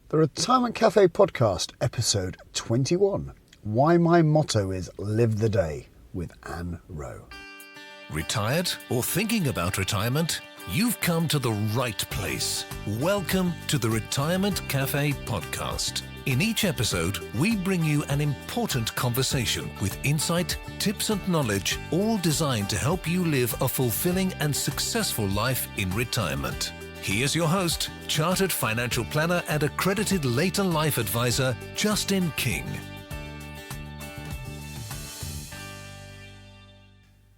The Retirement Café Podcast, episode 21. Why my motto is Live the Day, with Anne Roe. Retired or thinking about retirement? You've come to the right place. Welcome to the Retirement Café Podcast. In each episode, we bring you an important conversation with insight, tips and knowledge, all designed to help you live a fulfilling and successful life in retirement. Here's your host, Chartered Financial Planner and Accredited Later Life Advisor, Justin King.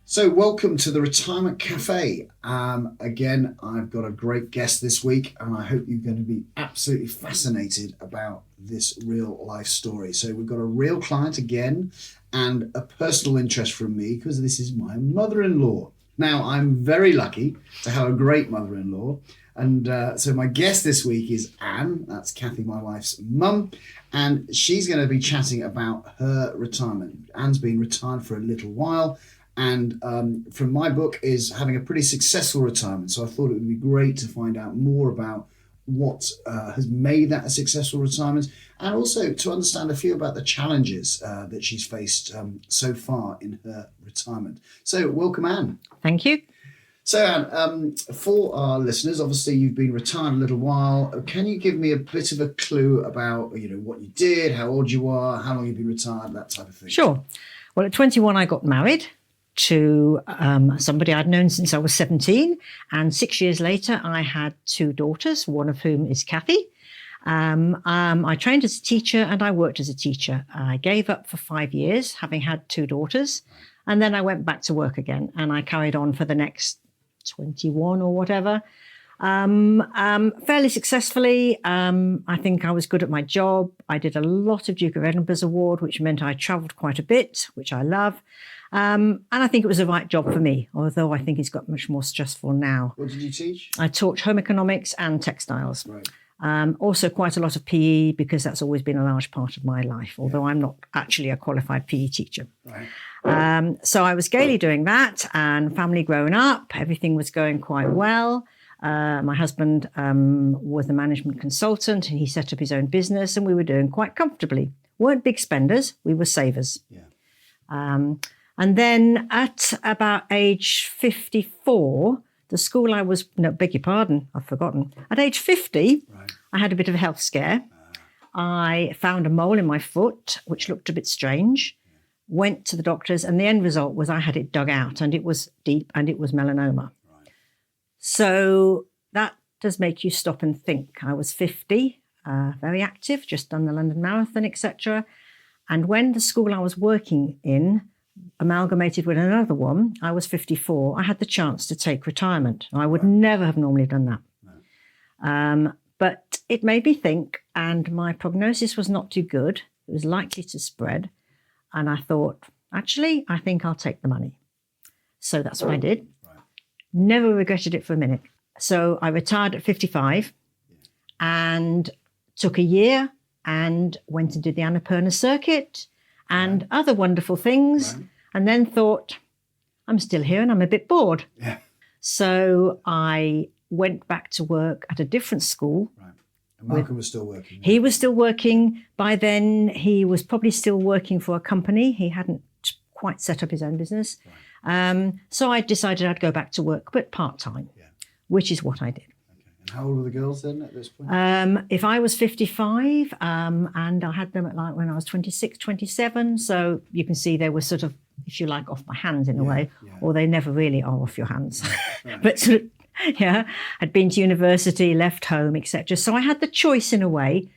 So welcome to the Retirement Cafe. Again, I've got a great guest this week and I hope you're going to be absolutely fascinated about this real life story. So we've got a real client again and a personal interest from me because this is my mother-in-law. Now, I'm very lucky to have a great mother-in-law. And so my guest this week is Anne, that's Kathy, my wife's mum, and she's going to be chatting about her retirement. Anne's been retired for a little while and from my book is having a pretty successful retirement. So I thought it would be great to find out more about what has made that a successful retirement and also to understand a few about the challenges that she's faced so far in her retirement. So welcome, Anne. Thank you. So, Anne, for our listeners, obviously you've been retired a little while. Can you give me a bit of a clue about, what you did, how old you are, how long you've been retired, that type of thing? Sure. Well, at 21, I got married to somebody I'd known since I was 17. And 6 years later, I had two daughters, one of whom is Kathy. I trained as a teacher and I worked as a teacher. I gave up for 5 years, having had two daughters. And then I went back to work again and I carried on for the next 21 or whatever, fairly successfully. I think I was good at my job. I did a lot of Duke of Edinburgh's Award, which meant I travelled quite a bit, which I love. And I think it was the right job for me, although I think it's got much more stressful now. What did you teach? I taught home economics and textiles. Right. Also quite a lot of PE because that's always been a large part of my life, although I'm not actually a qualified PE teacher. Right. So I was gaily doing that and family growing up, everything was going quite well. My husband was a management consultant and he set up his own business and we were doing quite comfortably. Weren't big spenders, we were savers. Yeah. And then at about age 54, the school I was, no, beg your pardon, I've forgotten. At age 50, Right. I had a bit of a health scare. I found a mole in my foot, which looked a bit strange. Went to the doctors and the end result was I had it dug out and it was deep and it was melanoma. Right. So that does make you stop and think. I was 50, very active, just done the London Marathon, etc. And when the school I was working in amalgamated with another one, I was 54, I had the chance to take retirement. I would never have normally done that. No. But it made me think and my prognosis was not too good. It was likely to spread. And I thought, actually, I think I'll take the money. So that's what I did. Right. Never regretted it for a minute. So I retired at 55 and took a year and went and did the Annapurna circuit and other wonderful things. Right. And then thought, I'm still here and I'm a bit bored. Yeah. So I went back to work at a different school. Right. And Malcolm was still working. He was still working. By then, he was probably still working for a company. He hadn't quite set up his own business. Right. So I decided I'd go back to work, but part-time, which is what I did. Okay. And how old were the girls then at this point? If I was 55 and I had them at like when I was 26, 27, so you can see they were sort of, if you like, off my hands in a way, or they never really are off your hands. Right. But sort of, I'd been to university, left home, etc. So I had the choice in a way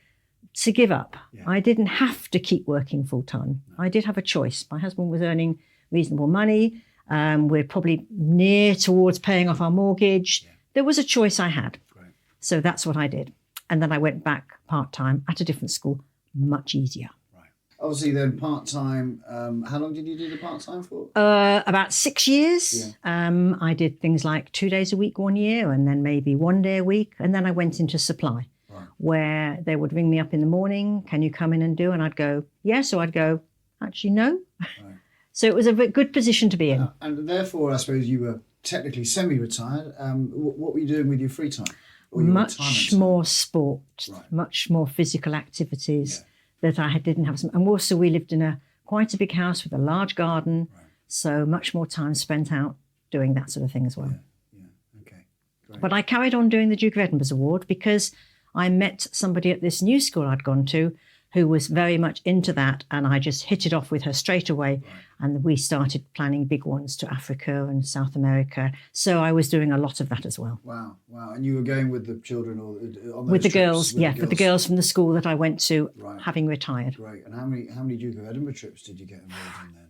to give up. Yeah. I didn't have to keep working full time. I did have a choice. My husband was earning reasonable money. We're probably near towards paying off our mortgage. Yeah. There was a choice I had. Great. So that's what I did. And then I went back part-time at a different school, much easier. Right. Obviously then part-time, how long did you do the part-time for? About 6 years. Yeah. I did things like 2 days a week 1 year and then maybe 1 day a week. And then I went into supply. Right. Where they would ring me up in the morning, can you come in and do? And I'd go, yes, or I'd go, actually, no. Right. So it was a good position to be in. And therefore, I suppose you were technically semi-retired. What were you doing with your free time? Or your much retirement time? more sport, Right. much more physical activities that I didn't have. And also we lived in quite a big house with a large garden, so much more time spent out doing that sort of thing as well. Yeah. Okay. Great. But I carried on doing the Duke of Edinburgh's Award because I met somebody at this new school I'd gone to who was very much into that, and I just hit it off with her straight away. Right. And we started planning big ones to Africa and South America. So I was doing a lot of that as well. Wow. And you were going with the children or on those With the trips? girls, for the girls from the school that I went to, Right. having retired. Great. And how many Duke of Edinburgh trips did you get involved in then?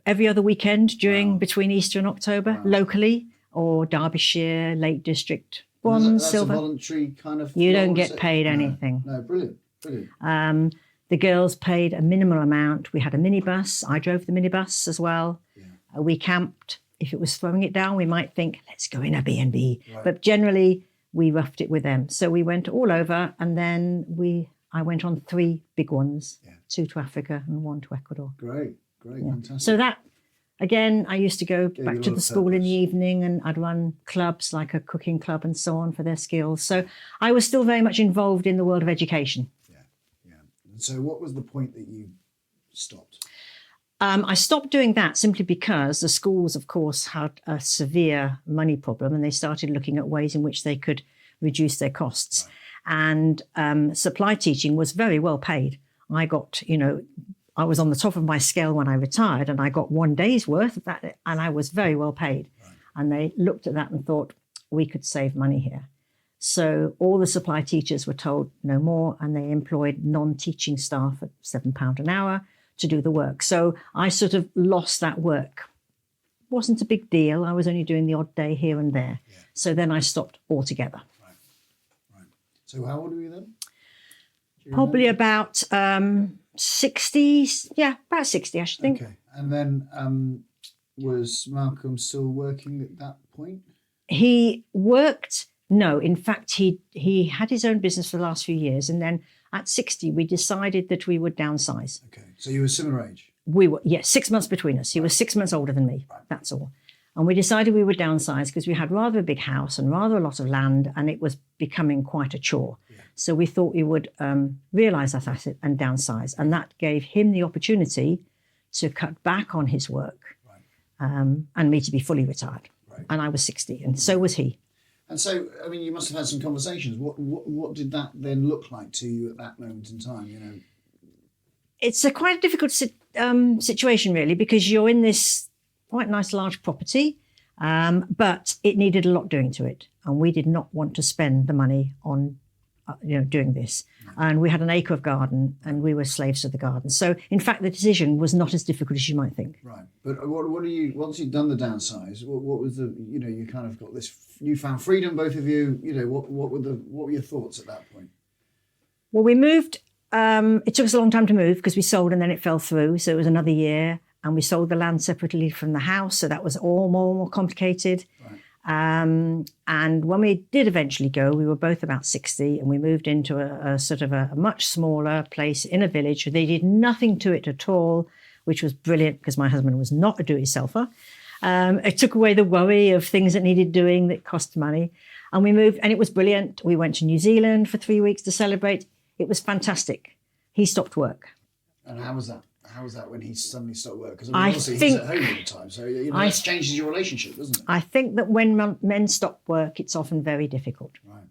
Every other weekend between Easter and October, Wow. locally, or Derbyshire, Lake District, And bronze, that's silver. a voluntary kind of... You don't role, get is it? paid No. anything. No, brilliant. The girls paid a minimal amount. We had a minibus. I drove the minibus as well. Yeah. We camped. If it was throwing it down, we might think, let's go in a B&B. Right. But generally, we roughed it with them. So we went all over, and then I went on 3 big ones, 2 to Africa and 1 to Ecuador. Great. Fantastic. So that, again, I used to go Gave you back a to lot the of school in the purpose. evening, and I'd run clubs like a cooking club and so on for their skills. So I was still very much involved in the world of education. And so what was the point that you stopped? I stopped doing that simply because the schools, of course, had a severe money problem, and they started looking at ways in which they could reduce their costs. Right. And supply teaching was very well paid. I got, I was on the top of my scale when I retired, and I got 1 day's worth of that, and I was very well paid. Right. And they looked at that and thought, we could save money here. So all the supply teachers were told no more, and they employed non-teaching staff at £7 an hour to do the work. So I sort of lost that work. It wasn't a big deal. I was only doing the odd day here and there. Yeah. So then I stopped altogether. Right. So how old were you then? Probably about 60. Yeah, about 60, I should think. Okay. And then was Malcolm still working at that point? He worked... No, in fact, he had his own business for the last few years. And then at 60, we decided that we would downsize. Okay. So you were similar age? We were, 6 months between us. He was 6 months older than me. Right. That's all. And we decided we would downsize because we had rather a big house and rather a lot of land, and it was becoming quite a chore. Yeah. So we thought we would realise that asset and downsize. And that gave him the opportunity to cut back on his work, and me to be fully retired. Right. And I was 60, and so was he. And so, I mean, you must have had some conversations. What did that then look like to you at that moment in time? It's a quite difficult situation, really, because you're in this quite nice large property, but it needed a lot doing to it, and we did not want to spend the money on, doing this. And we had an acre of garden, and we were slaves to the garden. So, in fact, the decision was not as difficult as you might think. Right, but what are you? Once you'd done the downsize, what was the? You kind of got this newfound freedom, both of you. What were your thoughts at that point? Well, we moved. It took us a long time to move because we sold and then it fell through. So it was another year, and we sold the land separately from the house. So that was all more complicated. Right. And when we did eventually go, we were both about 60, and we moved into a sort of a much smaller place in a village. They did nothing to it at all, which was brilliant because my husband was not a do-it-yourselfer. It took away the worry of things that needed doing that cost money. And we moved, and it was brilliant. We went to New Zealand for 3 weeks to celebrate. It was fantastic. He stopped work. And how was that? How was that when he suddenly stopped work? Because obviously he's at home all the time, so that changes your relationship, doesn't it? I think that when men stop work, it's often very difficult. Right.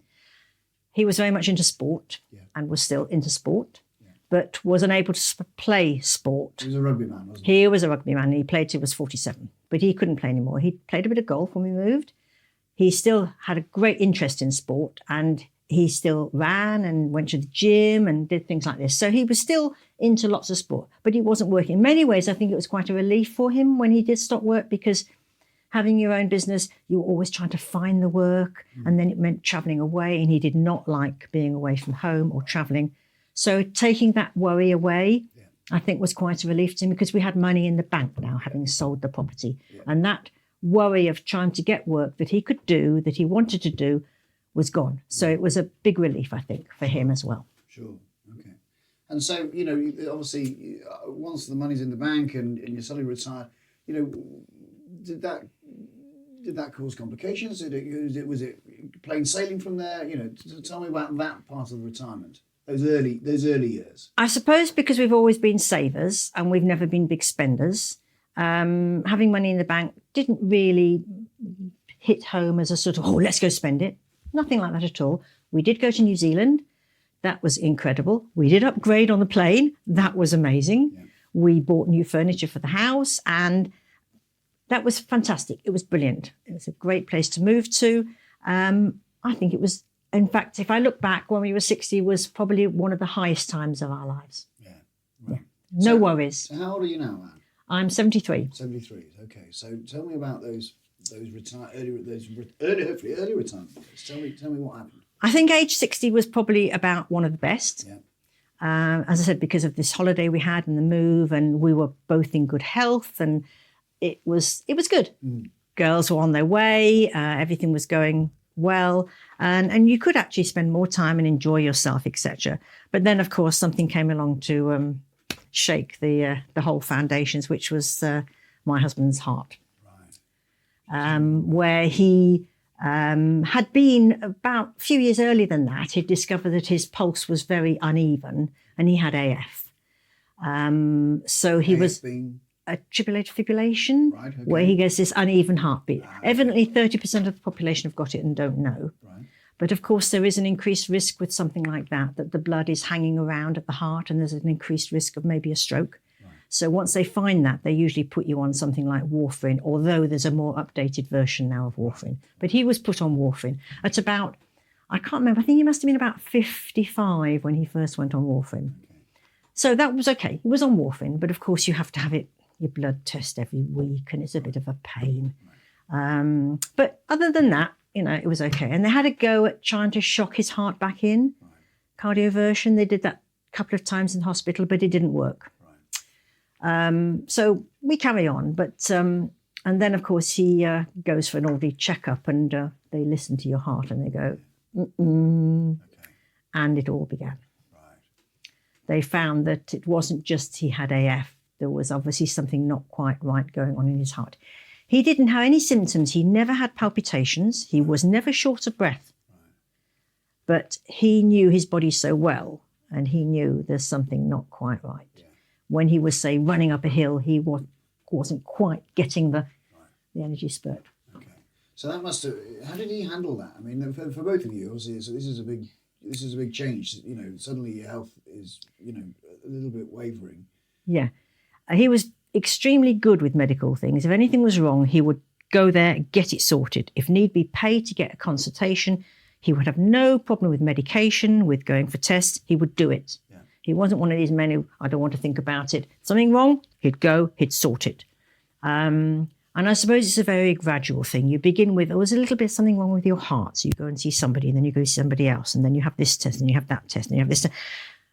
He was very much into sport, and was still into sport, but was unable to play sport. He was a rugby man, wasn't he? He was a rugby man. He played till he was 47, but he couldn't play anymore. He played a bit of golf when we moved. He still had a great interest in sport, and he still ran and went to the gym and did things like this. So he was still into lots of sport, but he wasn't working. In many ways, I think it was quite a relief for him when he did stop work, because having your own business, you were always trying to find the work, and then it meant travelling away, and he did not like being away from home or travelling. So taking that worry away, I think, was quite a relief to him, because we had money in the bank now, having sold the property. And that worry of trying to get work that he could do, that he wanted to do, was gone. So it was a big relief, I think, for him as well. Sure. Okay. And so, obviously, once the money's in the bank and you're suddenly retired, did that cause complications? Was it plain sailing from there? Tell me about that part of retirement. Those early years. I suppose because we've always been savers and we've never been big spenders, having money in the bank didn't really hit home as a sort of, let's go spend it. Nothing like that at all. We did go to New Zealand. That was incredible. We did upgrade on the plane. That was amazing. Yeah. We bought new furniture for the house, and that was fantastic. It was brilliant. It was a great place to move to. I think it was, in fact, if I look back, when we were 60 was probably one of the highest times of our lives. Yeah, right. No worries. So how old are you now, Anne? I'm 73. 73, okay. So tell me about those early retirement days. Tell me what happened. I think age 60 was probably about one of the best. Yeah. As I said, because of this holiday we had and the move, and we were both in good health, and it was good. Mm. Girls were on their way. Everything was going well, and you could actually spend more time and enjoy yourself, etc. But then, of course, something came along to shake the whole foundations, which was my husband's heart, right. Where he had been about a few years earlier than that. He'd discovered that his pulse was very uneven, and he had AF. So he was atribular fibrillation, right, okay. Where he gets this uneven heartbeat. Evidently, 30% of the population have got it and don't know. Right. But of course, there is an increased risk with something like that the blood is hanging around at the heart, and there's an increased risk of maybe a stroke. Right. So once they find that, they usually put you on something like warfarin, although there's a more updated version now of warfarin. But he was put on warfarin at about, I can't remember, I think he must have been about 55 when he first went on warfarin. Okay. So that was okay. He was on warfarin, but of course you have to have your blood test every week, and it's a bit of a pain. But other than that, it was okay. And they had a go at trying to shock his heart back in, cardioversion. They did that a couple of times in hospital, but it didn't work. So we carry on. But and then, of course, he goes for an all-day checkup, and they listen to your heart, and they go, okay. And it all began. Right. They found that it wasn't just he had AF. There was obviously something not quite right going on in his heart. He didn't have any symptoms. He never had palpitations. He was never short of breath. But he knew his body so well, and he knew there's something not quite right. Yeah. When he was, say, running up a hill, he wasn't quite getting the energy spurt. Okay. So that must have... How did he handle that? I mean, for both of you, obviously, so this is a big change. Suddenly your health is, a little bit wavering. Yeah. He was extremely good with medical things. If anything was wrong, he would go there, get it sorted. If need be, pay to get a consultation. He would have no problem with medication, with going for tests. He would do it. Yeah. He wasn't one of these men who, I don't want to think about it. Something wrong, he'd go, he'd sort it. And I suppose it's a very gradual thing. You begin with, there's a little bit something wrong with your heart. So you go and see somebody, and then you go see somebody else, and then you have this test, and you have that test, and you have this test.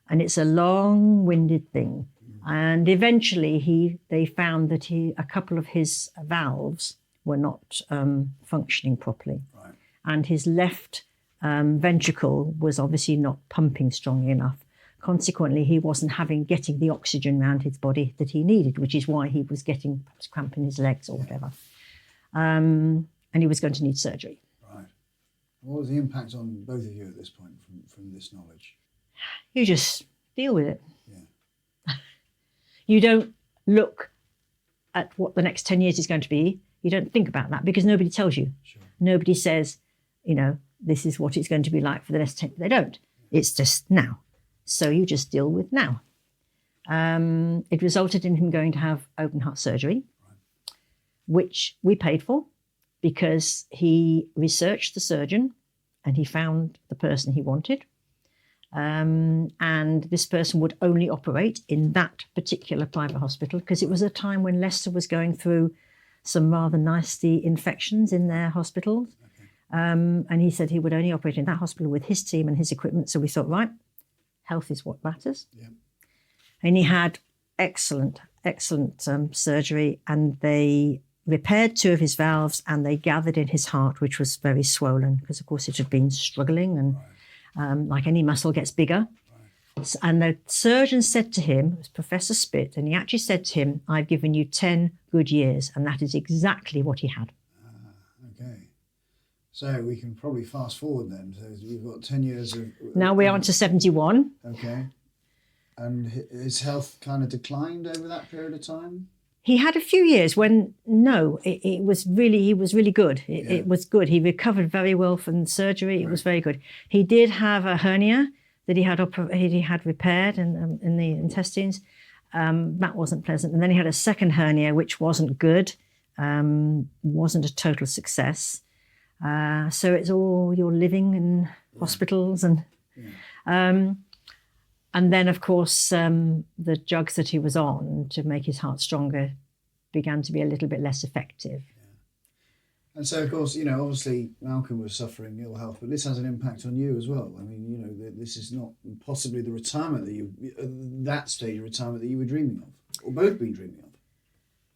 And it's a long-winded thing. And eventually they found that a couple of his valves were not functioning properly. Right. And his left ventricle was obviously not pumping strongly enough. Consequently, he wasn't getting the oxygen around his body that he needed, which is why he was getting perhaps cramp in his legs or whatever. And he was going to need surgery. Right. What was the impact on both of you at this point from this knowledge? You just deal with it. Yeah. You don't look at what the next 10 years is going to be. You don't think about that because nobody tells you. Sure. Nobody says, this is what it's going to be like for the next 10 years. They don't. It's just now. So you just deal with now. It resulted in him going to have open heart surgery, which we paid for because he researched the surgeon and he found the person he wanted. And this person would only operate in that particular private hospital because it was a time when Leicester was going through some rather nasty infections in their hospitals. Okay. And he said he would only operate in that hospital with his team and his equipment. So we thought, right, health is what matters. Yeah. And he had excellent surgery, and they repaired 2 of his valves, and they gathered in his heart, which was very swollen because, of course, it had been struggling and... like any muscle gets bigger. Right. And the surgeon said to him, it was Professor Spitt, and he actually said to him, I've given you 10 good years. And that is exactly what he had. Okay. So we can probably fast forward then. So we've got 10 years of... Now we're on to 71. Okay. And his health kind of declined over that period of time? He had a few years when, he was really good. It was good. He recovered very well from surgery. It was very good. He did have a hernia that he had repaired in the intestines. That wasn't pleasant. And then he had a second hernia, which wasn't good, wasn't a total success. So it's all you're living in hospitals and then, of course, the drugs that he was on to make his heart stronger began to be a little bit less effective. Yeah. And so, of course, obviously Malcolm was suffering ill health, but this has an impact on you as well. I mean, this is not possibly the retirement that stage of retirement that you were dreaming of, or both been dreaming of.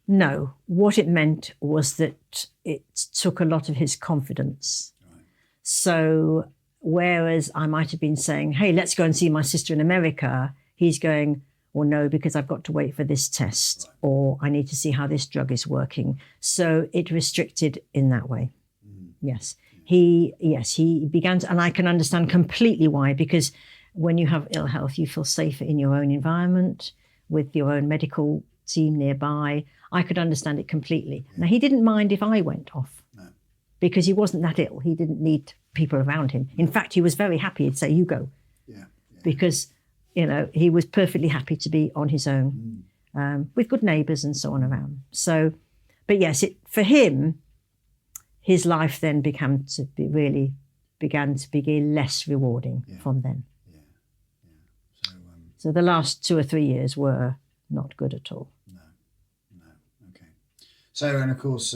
No, what it meant was that it took a lot of his confidence. Right. So whereas I might have been saying, hey, let's go and see my sister in America, he's going, well, no, because I've got to wait for this test, right, or I need to see how this drug is working. So it restricted in that way. Mm. Yes. He began to, and I can understand completely why, because when you have ill health, you feel safer in your own environment with your own medical team nearby. I could understand it completely. Yeah. Now, he didn't mind if I went off because he wasn't that ill. He didn't need people around him. In fact, he was very happy. He'd say, you go. Yeah. Because, he was perfectly happy to be on his own with good neighbours and so on around. So, but yes, for him, his life then began to be less rewarding from then. Yeah. Yeah. So the last 2 or 3 years were not good at all. No. Okay. So, and of course,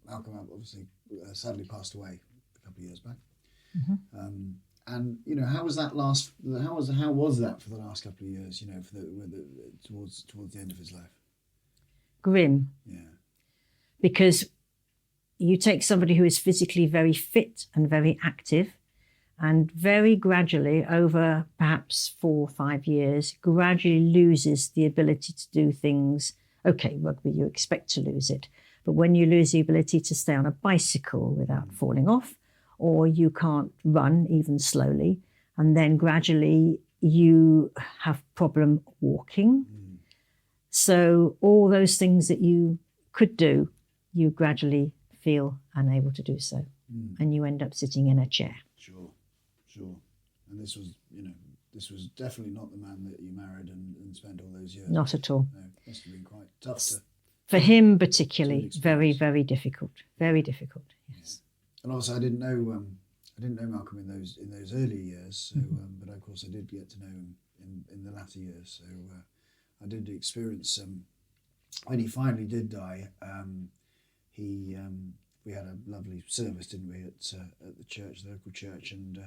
Malcolm obviously sadly passed away a couple of years back. Mm-hmm. And how was that for the last couple of years? Towards the end of his life. Grim. Yeah. Because you take somebody who is physically very fit and very active, and very gradually, over perhaps 4 or 5 years, gradually loses the ability to do things. Okay, rugby, you expect to lose it. But when you lose the ability to stay on a bicycle without falling off, or you can't run even slowly, and then gradually you have problem walking. Mm. So all those things that you could do, you gradually feel unable to do so. Mm. And you end up sitting in a chair. Sure. And this was definitely not the man that you married and spent all those years. Not at all. No, it must have been quite tough for him particularly, very, very difficult. Very difficult. Yes. Yeah. And also, I didn't know Malcolm in those early years. So, but of course, I did get to know him in the latter years. So, I did experience when he finally did die. We had a lovely service, didn't we, at the church, the local church, and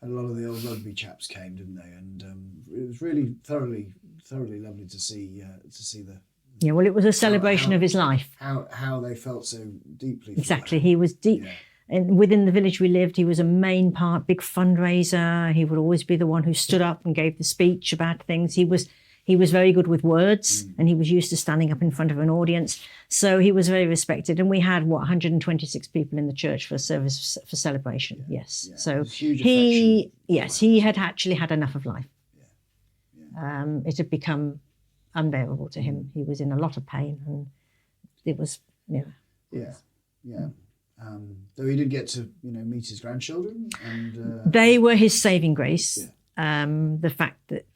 a lot of the old rugby chaps came, didn't they? And it was really thoroughly lovely to see the. Yeah, well, it was a celebration of his life. How they felt so deeply. Exactly, he was deep. Yeah. And within the village we lived, he was a main part, big fundraiser. He would always be the one who stood up and gave the speech about things. He was very good with words, and he was used to standing up in front of an audience. So he was very respected. And we had 126 people in the church for a service for celebration. Yeah. Yes. Yeah. So he had actually had enough of life. Yeah. It had become unbearable to him. He was in a lot of pain, and it was, Yeah. Though he did get to, meet his grandchildren, and they were his saving grace. Yeah. The fact that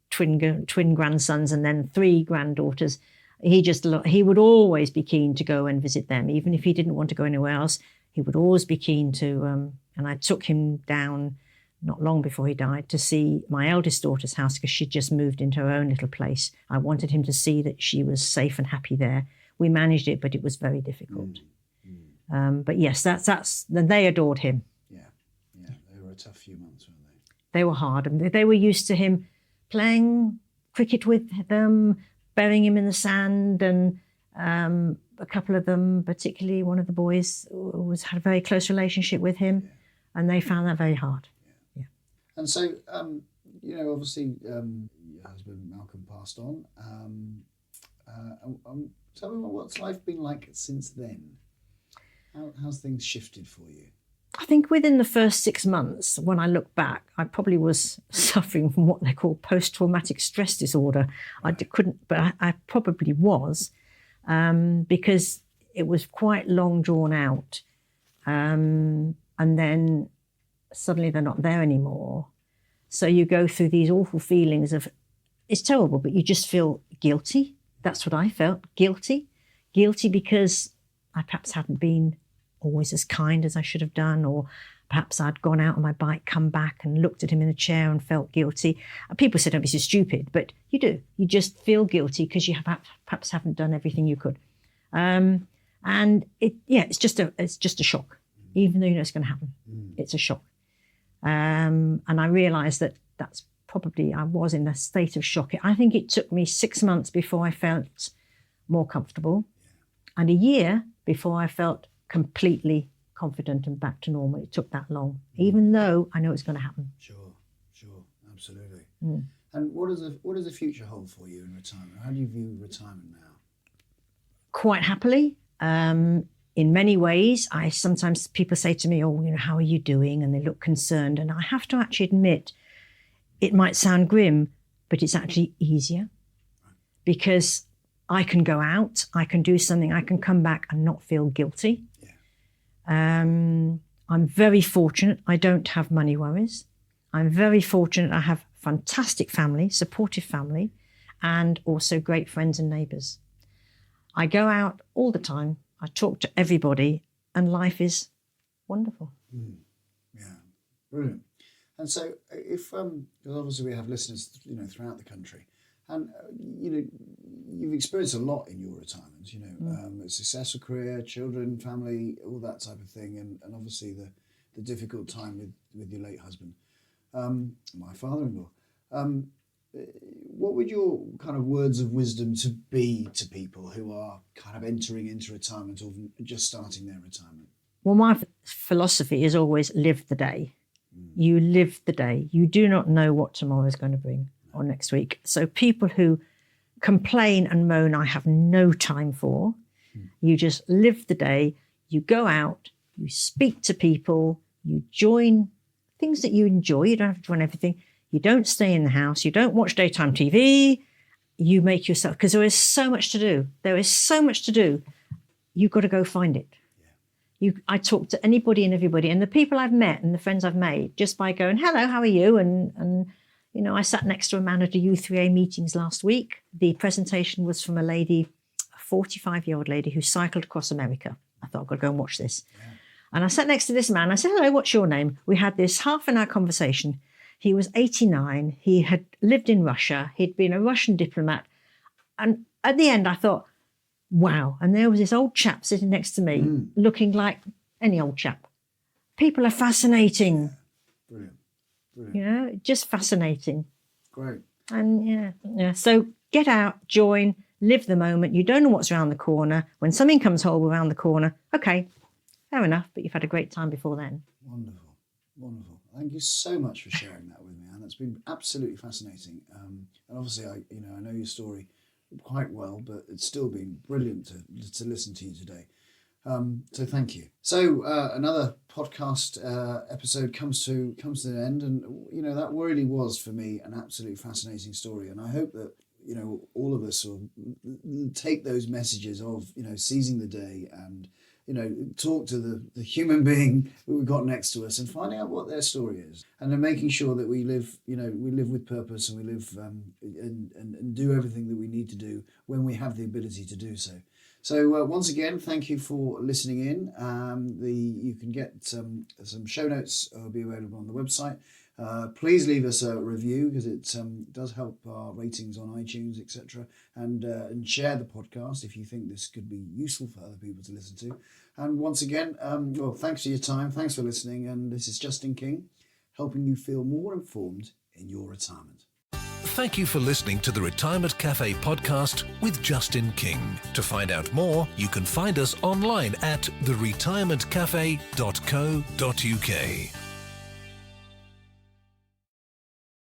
twin grandsons and then 3 granddaughters, he would always be keen to go and visit them, even if he didn't want to go anywhere else. He would always be keen to. And I took him down not long before he died to see my eldest daughter's house, because she'd just moved into her own little place. I wanted him to see that she was safe and happy there. We managed it, but it was very difficult. But yes, they adored him. Yeah, they were a tough few months, weren't they? They were hard, and they were used to him playing cricket with them, burying him in the sand, and a couple of them, particularly one of the boys, had a very close relationship with him, and they found that very hard. Yeah. And so, obviously, your husband Malcolm passed on. Tell me what's life been like since then. How's things shifted for you? I think within the first 6 months, when I look back, I probably was suffering from what they call post-traumatic stress disorder. Right. I probably was, because it was quite long drawn out. And then suddenly they're not there anymore. So you go through these awful feelings of, it's terrible, but you just feel guilty. That's what I felt, guilty. Guilty because I perhaps hadn't been always as kind as I should have done, or perhaps I'd gone out on my bike, come back and looked at him in a chair and felt guilty. People said, don't be so stupid, but you do. You just feel guilty because you perhaps haven't done everything you could. And it's just a shock, even though you know it's going to happen. It's a shock. And I realised that's probably, I was in a state of shock. I think it took me 6 months before I felt more comfortable, and a year before I felt completely confident and back to normal. It took that long, even though I know it's going to happen. Sure, absolutely. And what does the future hold for you in retirement? How do you view retirement now? Quite happily. In many ways, sometimes people say to me, "Oh, how are you doing?" and they look concerned. And I have to actually admit, it might sound grim, but it's actually easier, because I can go out, I can do something, I can come back and not feel guilty. I'm very fortunate. I don't have money worries. I'm very fortunate. I have fantastic family, supportive family, and also great friends and neighbours. I go out all the time. I talk to everybody, and life is wonderful. Yeah, brilliant. And so, if because obviously we have listeners, throughout the country, and you've experienced a lot in your retirement. A successful career, children, family, all that type of thing, and obviously the difficult time with your late husband, my father-in-law. What would your kind of words of wisdom to be to people who are kind of entering into retirement or just starting their retirement? Well, my philosophy is always live the day. You live the day. You do not know what tomorrow is going to bring or next week. So people who complain and moan, I have no time for. You just live the day. You go out, you speak to people, you join things that you enjoy. You don't have to join everything. You don't stay in the house. You don't watch daytime TV. You make yourself, because there is so much to do. There is so much to do. You've got to go find it. I talk to anybody and everybody, and the people I've met and the friends I've made, just by going, hello, how are you? And I sat next to a man at a U3A meetings last week. The presentation was from a lady, a 45-year-old lady who cycled across America. I thought, I've got to go and watch this. Yeah. And I sat next to this man. I said, hello, what's your name? We had this half-an-hour conversation. He was 89. He had lived in Russia. He'd been a Russian diplomat. And at the end, I thought, wow. And there was this old chap sitting next to me, looking like any old chap. People are fascinating. Brilliant. Just fascinating. Great. And yeah. So get out, join, live the moment. You don't know what's around the corner. When something comes horrible around the corner, okay, fair enough, but you've had a great time before then. Wonderful. Thank you so much for sharing that with me, Anne. That's been absolutely fascinating. And obviously, I know your story quite well, but it's still been brilliant to listen to you today. So thank you. So another podcast episode comes to an end, and that really was for me an absolutely fascinating story. And I hope that all of us will take those messages of seizing the day and talk to the human being that we've got next to us and finding out what their story is, and then making sure that we live with purpose, and we live and do everything that we need to do when we have the ability to do so. So once again, thank you for listening in. You can get some show notes will be available on the website. Please leave us a review, because it does help our ratings on iTunes, etc. And share the podcast if you think this could be useful for other people to listen to. And once again, thanks for your time. Thanks for listening. And this is Justin King, helping you feel more informed in your retirement. Thank you for listening to the Retirement Café Podcast with Justin King. To find out more, you can find us online at theretirementcafe.co.uk.